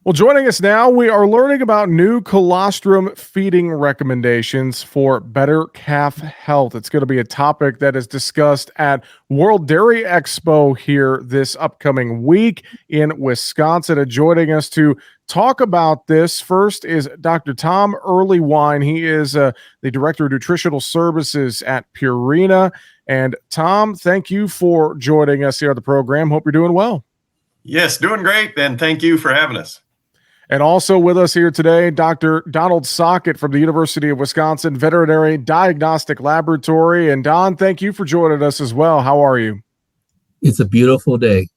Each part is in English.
Well, joining us now, we are learning about new colostrum feeding recommendations for better calf health. It's going to be a topic that is discussed at World Dairy Expo here this upcoming week in Wisconsin. And joining us to talk about this first is Dr. Tom Earleywine. He is the Director of Nutritional Services at Purina. And Tom, thank you for joining us here on the program. Hope you're doing well. Yes, doing great. And thank you for having us. And also with us here today, Dr. Donald Sockett from the University of Wisconsin Veterinary Diagnostic Laboratory. And Don, thank you for joining us as well. How are you? It's a beautiful day.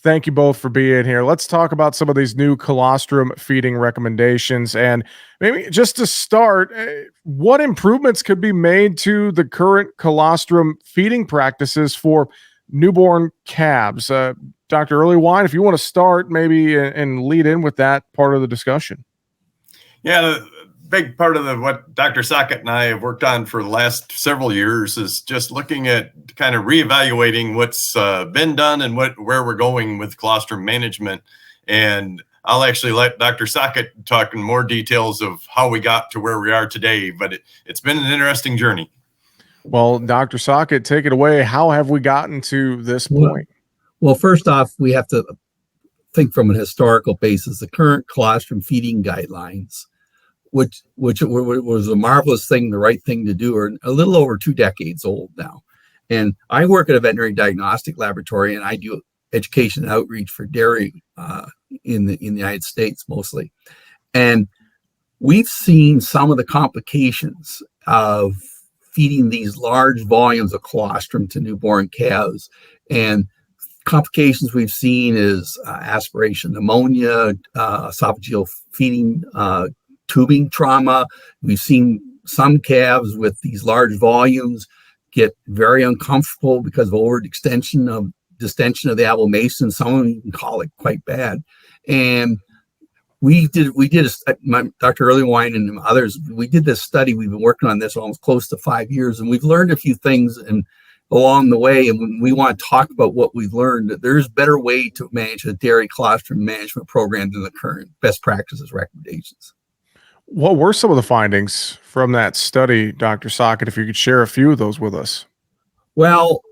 Thank you both for being here. Let's talk about some of these new colostrum feeding recommendations. And maybe just to start, what improvements could be made to the current colostrum feeding practices for newborn calves? Dr. Earleywine, if you want to start maybe and lead in with that part of the discussion. Yeah, the big part of what Dr. Sockett and I have worked on for the last several years is just looking at kind of reevaluating what's been done and where we're going with colostrum management. And I'll actually let Dr. Sockett talk in more details of how we got to where we are today, but it's been an interesting journey. Well, Dr. Sockett, take it away. How have we gotten to this point? Well, first off, we have to think from a historical basis. The current colostrum feeding guidelines, which was a marvelous thing, the right thing to do, are a little over 2 decades old now. And I work at a veterinary diagnostic laboratory, and I do education and outreach for dairy in the United States mostly. And we've seen some of the complications of feeding these large volumes of colostrum to newborn calves. And complications we've seen is aspiration pneumonia, esophageal feeding tubing trauma. We've seen some calves with these large volumes get very uncomfortable because of overextension of distension of the abomasum. Some of them even call it quite bad. And Dr. Earleywine and others, we did this study. We've been working on this almost close to 5 years, and we've learned a few things and along the way. And when we want to talk about what we've learned, there's a better way to manage a dairy colostrum management program than the current best practices recommendations. What were some of the findings from that study, Dr. Sockett, if you could share a few of those with us? Well,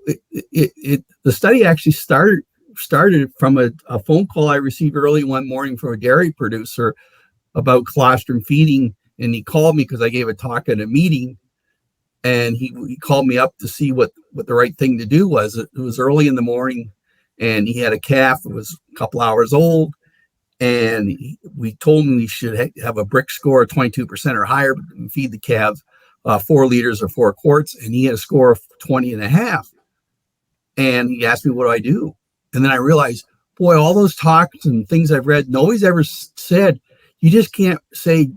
the study actually started from a phone call I received early one morning from a dairy producer about colostrum feeding. And he called me because I gave a talk at a meeting, and he called me up to see what the right thing to do was. It was early in the morning, and he had a calf that was a couple hours old. And we told him he should have a brick score of 22% or higher and feed the calves 4 liters or 4 quarts. And he had a score of 20.5. And he asked me, what do I do? And then I realized, boy, all those talks and things I've read, nobody's ever said, you just can't say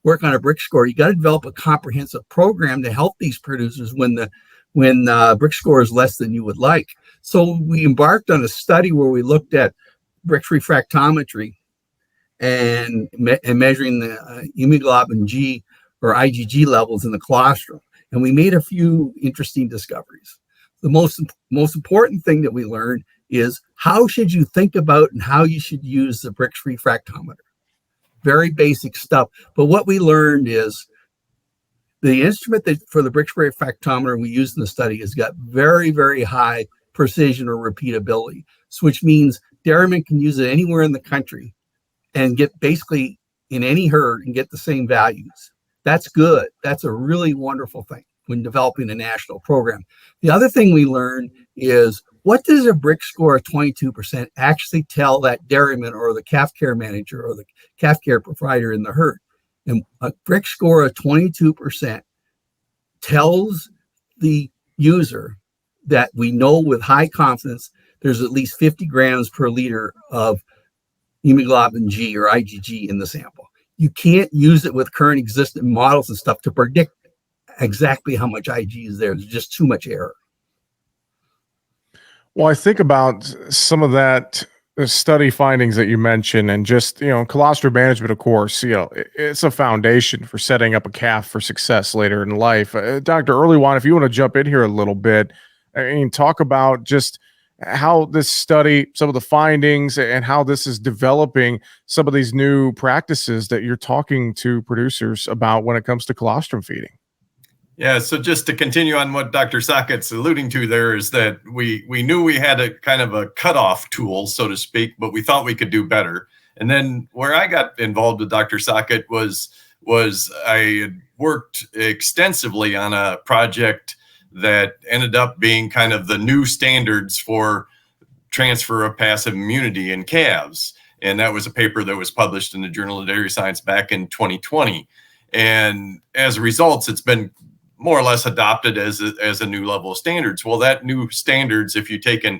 work on a brick score. You got to develop a comprehensive program to help these producers when brick score is less than you would like. So we embarked on a study where we looked at brick refractometry and measuring the hemoglobin G or IgG levels in the colostrum. And we made a few interesting discoveries. The most important thing that we learned is how should you think about and how you should use the brick refractometer. Very basic stuff. But what we learned is the instrument that for the brick refractometer we used in the study has got very, very high precision or repeatability, which means dairymen can use it anywhere in the country and get basically in any herd and get the same values. That's good. That's a really wonderful thing when developing a national program. The other thing we learned is, what does a brick score of 22% actually tell that dairyman or the calf care manager or the calf care provider in the herd? And a brick score of 22% tells the user that we know with high confidence there's at least 50 grams per liter of hemoglobin G or IgG in the sample. You can't use it with current existing models and stuff to predict exactly how much IG is there. There's just too much error. Well, I think about some of that study findings that you mentioned, and just, colostrum management, of course, it's a foundation for setting up a calf for success later in life. Dr. Earleywine, if you want to jump in here a little bit, talk about just how this study, some of the findings, and how this is developing some of these new practices that you're talking to producers about when it comes to colostrum feeding. Yeah, so just to continue on what Dr. Sockett's alluding to there is that we knew we had a kind of a cutoff tool, so to speak, but we thought we could do better. And then where I got involved with Dr. Sockett was I had worked extensively on a project that ended up being kind of the new standards for transfer of passive immunity in calves. And that was a paper that was published in the Journal of Dairy Science back in 2020. And as a result, it's been more or less adopted as a new level of standards. Well, that new standards, if you take an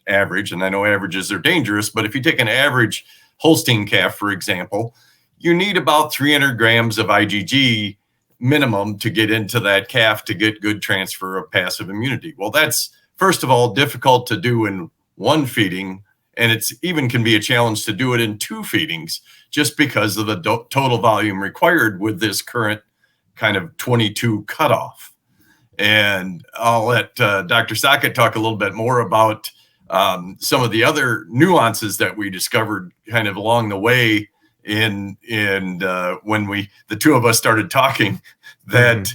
average, and I know averages are dangerous, but if you take an average Holstein calf, for example, you need about 300 grams of IgG minimum to get into that calf to get good transfer of passive immunity. Well, that's, first of all, difficult to do in one feeding, and it's even can be a challenge to do it in 2 feedings just because of the total volume required with this current kind of 22 cutoff. And I'll let Dr. Sockett talk a little bit more about some of the other nuances that we discovered kind of along the way when the two of us started talking that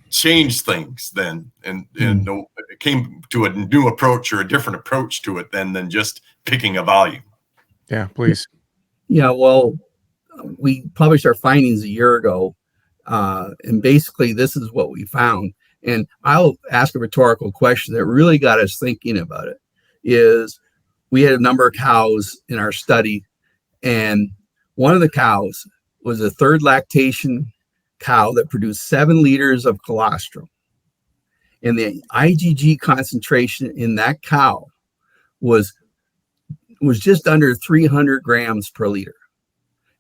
changed things then, and it came to a new approach or a different approach to it than just picking a volume. Yeah, please. Yeah, well, we published our findings a year ago, and basically this is what we found. And I'll ask a rhetorical question that really got us thinking about it. Is we had a number of cows in our study, and one of the cows was a 3rd lactation cow that produced 7 liters of colostrum. And the IgG concentration in that cow was just under 300 grams per liter.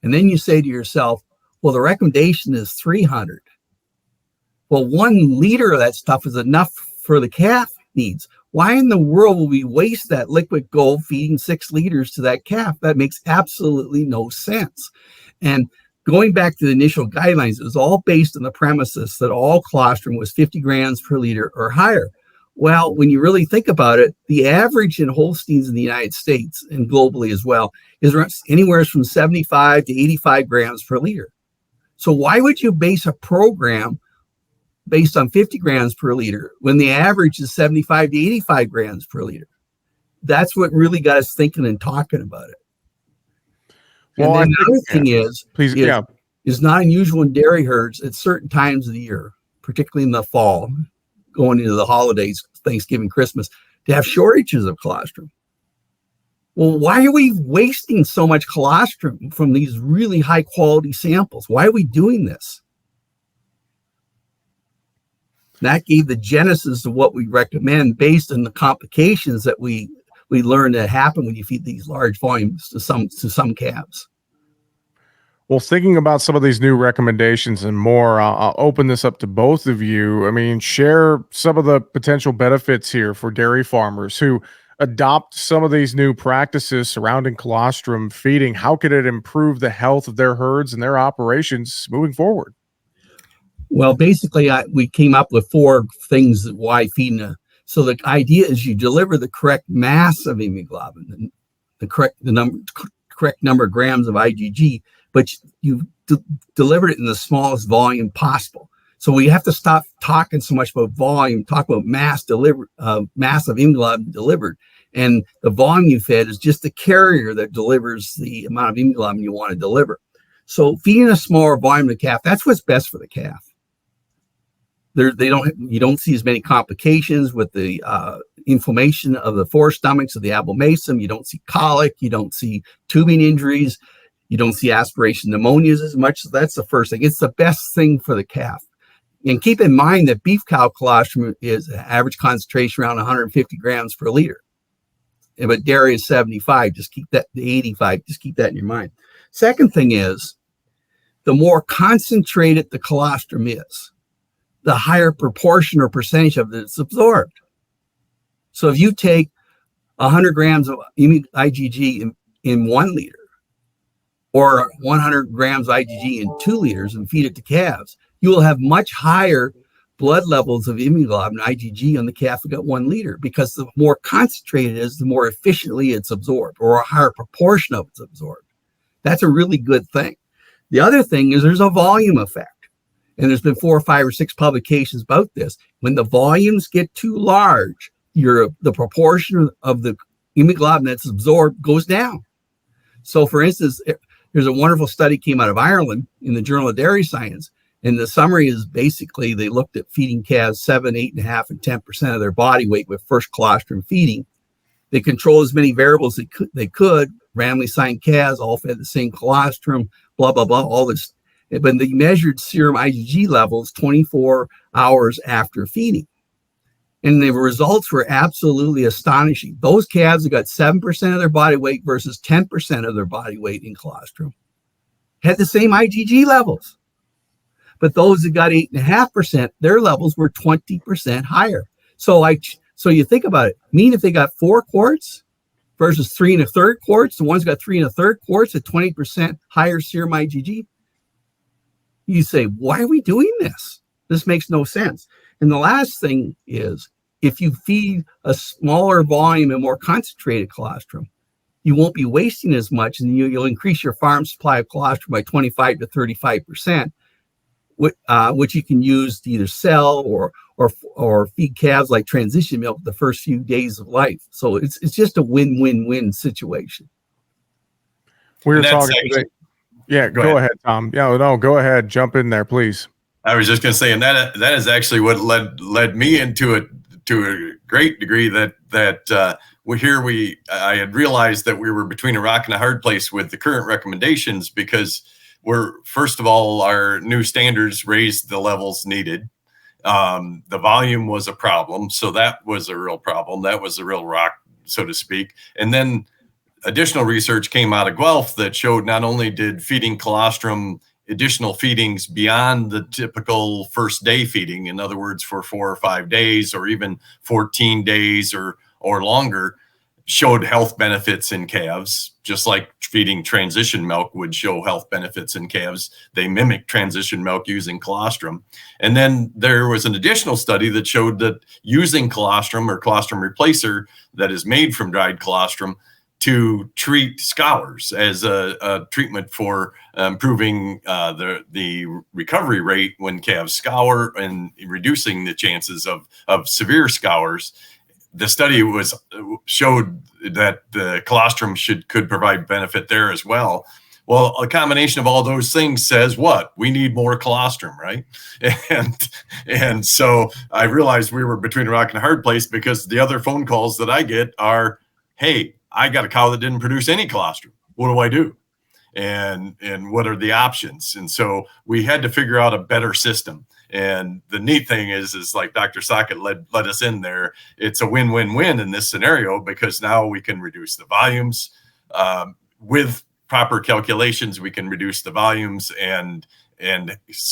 And then you say to yourself, well, the recommendation is 300. Well, 1 liter of that stuff is enough for the calf needs. Why in the world will we waste that liquid gold feeding 6 liters to that calf? That makes absolutely no sense. And going back to the initial guidelines, it was all based on the premises that all colostrum was 50 grams per liter or higher. Well, when you really think about it, the average in Holsteins in the United States and globally as well is anywhere from 75 to 85 grams per liter. So why would you base a program based on 50 grams per liter when the average is 75 to 85 grams per liter? That's what really got us thinking and talking about it. Well, and then the other thing is not unusual in dairy herds at certain times of the year, particularly in the fall, going into the holidays, Thanksgiving, Christmas, to have shortages of colostrum. Well, why are we wasting so much colostrum from these really high quality samples? Why are we doing this? That gave the genesis of what we recommend based on the complications that we learned that happen when you feed these large volumes to some calves. Well, thinking about some of these new recommendations and more, I'll open this up to both of you. I mean, share some of the potential benefits here for dairy farmers who adopt some of these new practices surrounding colostrum feeding. How could it improve the health of their herds and their operations moving forward? Well, basically, we came up with 4 things why feeding. So the idea is you deliver the correct mass of hemoglobin, the correct number of grams of IgG, but you delivered it in the smallest volume possible. So we have to stop talking so much about volume, talk about mass of hemoglobin delivered. And the volume you fed is just the carrier that delivers the amount of hemoglobin you want to deliver. So feeding a smaller volume to the calf, that's what's best for the calf. You don't see as many complications with the inflammation of the forestomachs of the abomasum. You don't see colic. You don't see tubing injuries. You don't see aspiration pneumonias as much. So that's the first thing. It's the best thing for the calf. And keep in mind that beef cow colostrum is an average concentration around 150 grams per liter. But dairy is 75. Just keep that to 85. Just keep that in your mind. Second thing is, the more concentrated the colostrum is, the higher proportion or percentage of it is absorbed. So if you take 100 grams of IgG in 1 liter, or 100 grams IgG in 2 liters and feed it to calves, you will have much higher blood levels of immunoglobulin, IgG, on the calf that got 1 liter, because the more concentrated it is, the more efficiently it's absorbed, or a higher proportion of it's absorbed. That's a really good thing. The other thing is there's a volume effect. And there's been 4 or 5 or 6 publications about this. When the volumes get too large, the proportion of the immunoglobulin that's absorbed goes down. So, for instance, there's a wonderful study came out of Ireland in the Journal of Dairy Science. And the summary is basically they looked at feeding calves 7, 8.5, and 10% of their body weight with first colostrum feeding. They controlled as many variables they could, randomly assigned calves, all fed the same colostrum, blah, blah, blah, all this. But they measured serum IgG levels 24 hours after feeding. And the results were absolutely astonishing. Those calves that got 7% of their body weight versus 10% of their body weight in colostrum had the same IgG levels. But those that got 8.5%, their levels were 20% higher. So you think about it. If they got 4 quarts versus 3 1/3 quarts, the ones that got 3 1/3 quarts at 20% higher serum IgG, you say, why are we doing this? This makes no sense. And the last thing is, if you feed a smaller volume and more concentrated colostrum, you won't be wasting as much, and you'll increase your farm supply of colostrum by 25 to 35%, which you can use to either sell or feed calves like transition milk the first few days of life. So it's just a win-win-win situation. We were talking today. Yeah, go ahead, Tom. Yeah, no, go ahead. Jump in there, please. I was just going to say, and that is actually what led me into it to a great degree. I had realized that we were between a rock and a hard place with the current recommendations, because first of all, our new standards raised the levels needed. The volume was a problem, so that was a real problem. That was a real rock, so to speak. And then additional research came out of Guelph that showed not only did feeding colostrum additional feedings beyond the typical first day feeding, in other words, for 4 or 5 days, or even 14 days or longer, showed health benefits in calves, just like feeding transition milk would show health benefits in calves. They mimic transition milk using colostrum. And then there was an additional study that showed that using colostrum or colostrum replacer that is made from dried colostrum to treat scours as a treatment for improving the recovery rate when calves scour and reducing the chances of severe scours. The study showed that the colostrum could provide benefit there as well. Well, a combination of all those things says what? We need more colostrum, right? And so I realized we were between a rock and a hard place, because the other phone calls that I get are, hey, I got a cow that didn't produce any colostrum. What do I do? And what are the options? And so we had to figure out a better system. And the neat thing is like Dr. Sockett led us in there. It's a win-win-win in this scenario, because now we can reduce the volumes with proper calculations. We can reduce the volumes and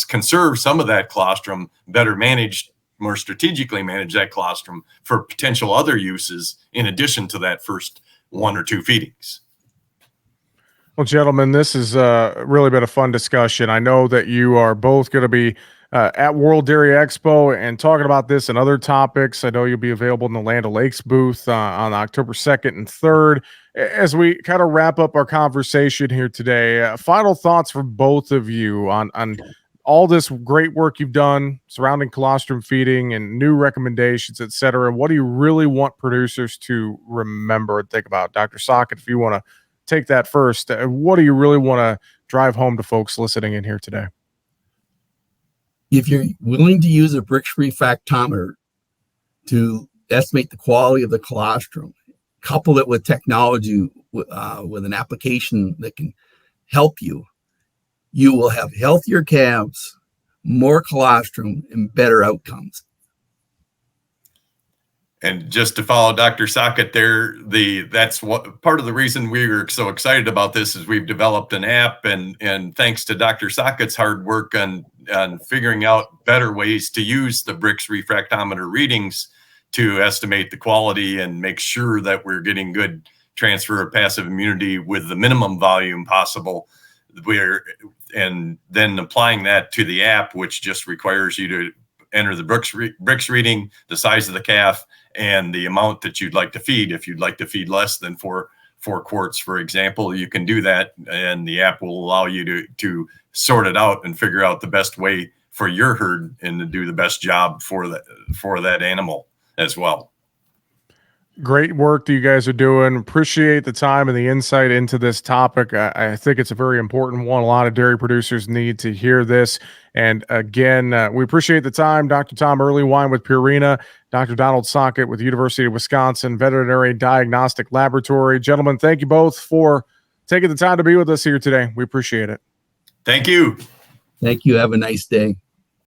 conserve some of that colostrum, better managed, more strategically manage that colostrum for potential other uses in addition to that first 1 or 2 feedings. Well, gentlemen, this has really been a fun discussion. I know that you are both going to be at World Dairy Expo and talking about this and other topics. I know you'll be available in the Land O'Lakes booth on October 2nd and 3rd. As we kind of wrap up our conversation here today, final thoughts from both of you on all this great work you've done surrounding colostrum feeding and new recommendations, et cetera. What do you really want producers to remember and think about? Dr. Sockett, if you want to take that first, what do you really want to drive home to folks listening in here today? If you're willing to use a Brix refractometer to estimate the quality of the colostrum, couple it with technology, with an application that can help you, you will have healthier calves, more colostrum, and better outcomes. And just to follow Dr. Sockett there, that's what part of the reason we were so excited about this is we've developed an app, and thanks to Dr. Sockett's hard work on figuring out better ways to use the Brix refractometer readings to estimate the quality and make sure that we're getting good transfer of passive immunity with the minimum volume possible. And then applying that to the app, which just requires you to enter the Brix reading, the size of the calf, and the amount that you'd like to feed. If you'd like to feed less than four quarts, for example, you can do that, and the app will allow you to sort it out and figure out the best way for your herd and to do the best job for that animal as well. Great work that you guys are doing. Appreciate the time and the insight into this topic. I think it's a very important one. A lot of dairy producers need to hear this. And again, we appreciate the time. Dr. Tom Earleywine with Purina, Dr. Donald Sockett with the University of Wisconsin Veterinary Diagnostic Laboratory. Gentlemen, thank you both for taking the time to be with us here today. We appreciate it. Thank you. Thank you. Have a nice day.